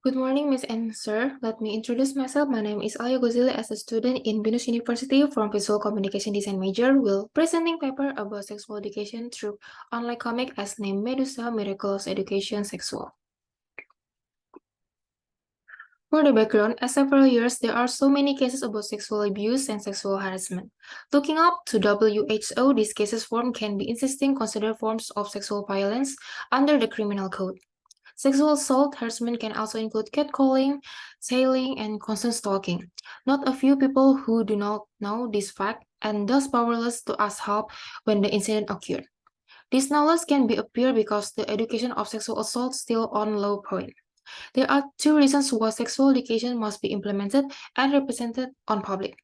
Good morning, Miss and Sir. Let me introduce myself. My name is Alya Gozali as a student in Binus University from Visual Communication Design major. Will presenting paper about sexual education through online comic as named Medusa Miraculous Education Sexual. For the background, as several years, there are so many cases about sexual abuse and sexual harassment. Looking up to WHO, these cases form can be insisting considered forms of sexual violence under the criminal code. Sexual assault harassment can also include catcalling, tailing, and constant stalking. Not a few people who do not know this fact and thus powerless to ask help when the incident occurred. This knowledge can be appear because the education of sexual assault still on low point. There are two reasons why sexual education must be implemented and represented on public.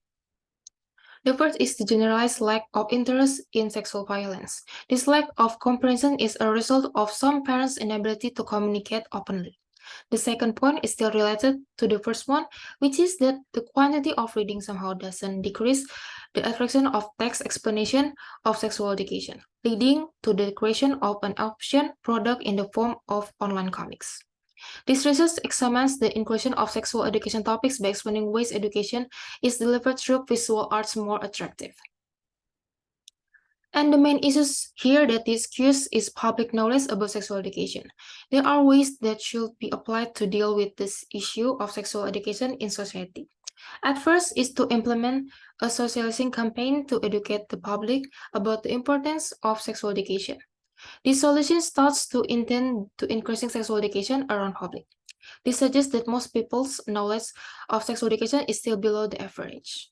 The first is the generalized lack of interest in sexual violence. This lack of comprehension is a result of some parents' inability to communicate openly. The second point is still related to the first one, which is that the quantity of reading somehow doesn't decrease the attraction of text explanation of sexual education, leading to the creation of an option product in the form of online comics. This research examines the inclusion of sexual education topics by explaining ways education is delivered through visual arts more attractive. And the main issues here that discuss is public knowledge about sexual education. There are ways that should be applied to deal with this issue of sexual education in society. At first is to implement a socializing campaign to educate the public about the importance of sexual education. This solution starts to intend to increasing sexual education around public. This suggests that most people's knowledge of sexual education is still below the average.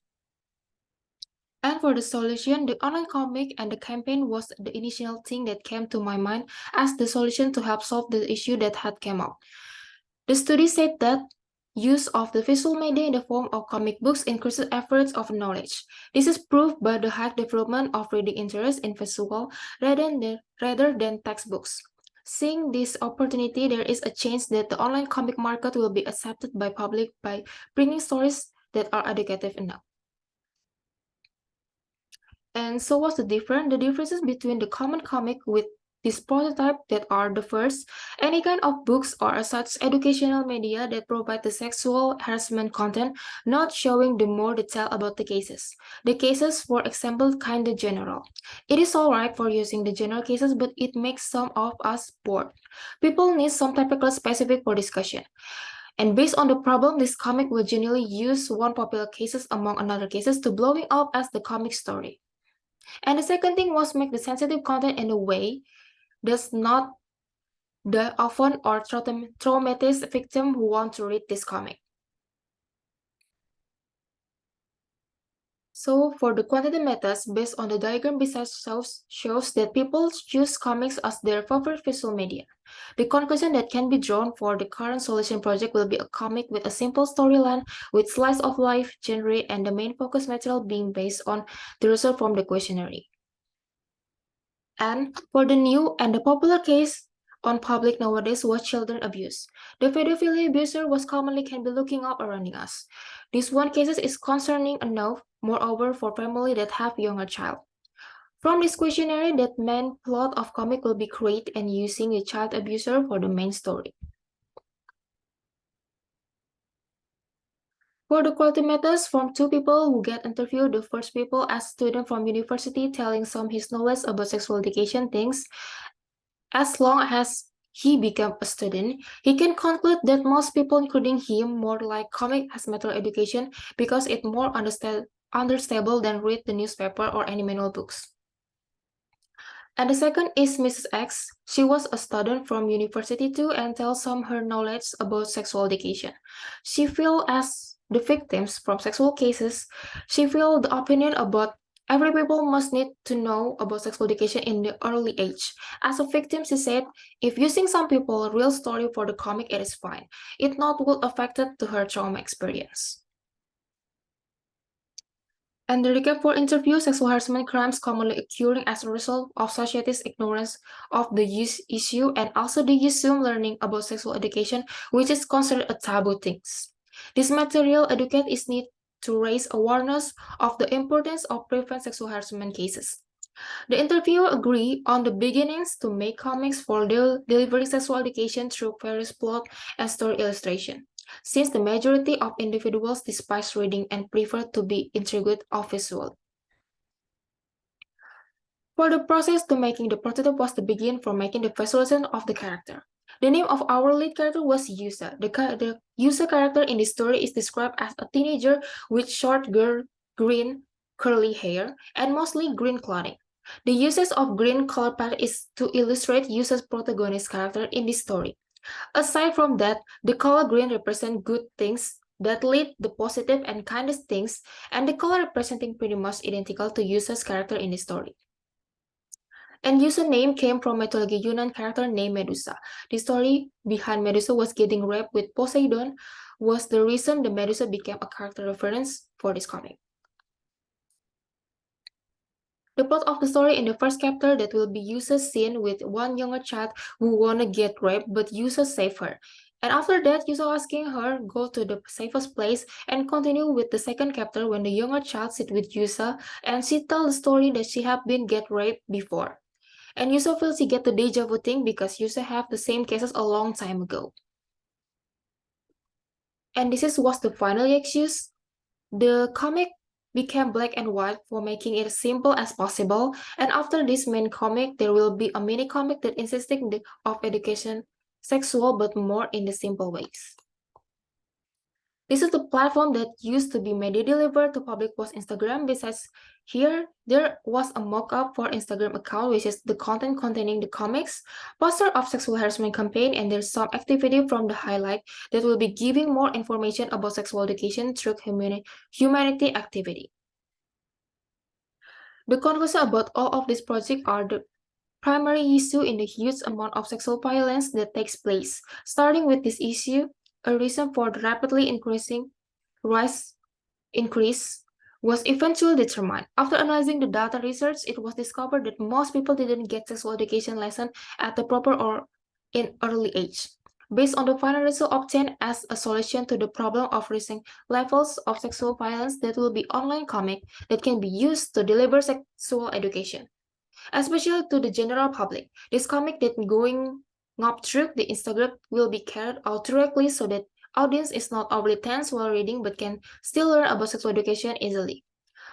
And for the solution, the online comic and the campaign was the initial thing that came to my mind as the solution to help solve the issue that had come up. The study said that use of the visual media in the form of comic books increases efforts of knowledge. This is proved by the high development of reading interest in visual rather than textbooks. Seeing this opportunity, there is a chance that the online comic market will be accepted by public by bringing stories that are educative enough. And so what's the difference? The differences between the common comic with this prototype that are the first, any kind of books or such educational media that provide the sexual harassment content, not showing the more detail about the cases. The cases, for example, kind of general. It is alright for using the general cases, but it makes some of us bored. People need some typical specific for discussion. And based on the problem, this comic will generally use one popular cases among another cases to blowing up as the comic story. And the second thing was make the sensitive content in a way does not the often or traumatized victim who want to read this comic. So for the quantity methods, based on the diagram beside shows that people choose comics as their favorite visual media. The conclusion that can be drawn for the current solution project will be a comic with a simple storyline with slice of life, genre, and the main focus material being based on the result from the questionnaire. And for the new and the popular case on public nowadays was children abuse. The pedophilia abuser was commonly can be looking up around us. This one case is concerning enough, moreover, for family that have younger child. From this questionnaire, that main plot of comic will be created and using the child abuser for the main story. For the quality methods, from two people who get interviewed, the first people as student from university telling some his knowledge about sexual education things. As long as he became a student, he can conclude that most people, including him, more like comic as matter education because it's more understandable than read the newspaper or any manual books. And the second is Mrs. X. She was a student from university too and tells some her knowledge about sexual education. She feel as the victims from sexual cases, she feel the opinion about every people must need to know about sexual education in the early age. As a victim, she said, if using some people a real story for the comic, it is fine. It not will affect it to her trauma experience. And the recap for interview, sexual harassment crimes commonly occurring as a result of society's ignorance of the issue and also the assumed learning about sexual education, which is considered a taboo thing. This material educate is needed to raise awareness of the importance of prevent sexual harassment cases. The interviewer agreed on the beginnings to make comics for delivering sexual education through various plot and story illustration, since the majority of individuals despise reading and prefer to be intrigued of visual. For the process to making the prototype was the begin for making the visualization of the character. The name of our lead character was Yusa. The Yusa character in the story is described as a teenager with short green curly hair and mostly green clothing. The uses of green color palette is to illustrate Yusa's protagonist character in the story. Aside from that, the color green represents good things that lead the positive and kindest things, and the color representing pretty much identical to Yusa's character in the story. And Yusa's name came from mythology Yunnan character named Medusa. The story behind Medusa was getting raped with Poseidon was the reason the Medusa became a character reference for this comic. The plot of the story in the first chapter that will be Yusa's scene with one younger child who wanna get raped but Yusa save her. And after that, Yusa asking her go to the safest place and continue with the second chapter when the younger child sit with Yusa and she tell the story that she have been get raped before. And Yusa feels he get the deja vu thing because Yusa have the same cases a long time ago. And this was the final excuse. The comic became black and white for making it as simple as possible. And after this main comic, there will be a mini comic that insisting of education, sexual, but more in the simple ways. This is the platform that used to be media delivered to public was Instagram. Besides here, there was a mock-up for Instagram account, which is the content containing the comics, poster of sexual harassment campaign, and there's some activity from the highlight that will be giving more information about sexual education through humanity activity. The conclusion about all of these projects are the primary issue in the huge amount of sexual violence that takes place. Starting with this issue, a reason for the rapidly increase was eventually determined. After analyzing the data research, it was discovered that most people didn't get sexual education lesson at the proper or in early age. Based on the final result obtained as a solution to the problem of rising levels of sexual violence, that will be online comic that can be used to deliver sexual education, especially to the general public. This comic that going up through the Instagram will be carried out directly so that audience is not overly tense while reading but can still learn about sexual education easily.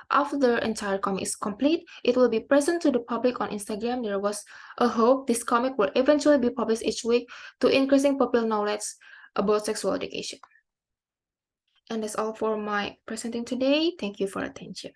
After the entire comic is complete, it will be present to the public on Instagram. There was a hope this comic will eventually be published each week to increasing popular knowledge about sexual education. And that's all for my presenting today. Thank you for attention.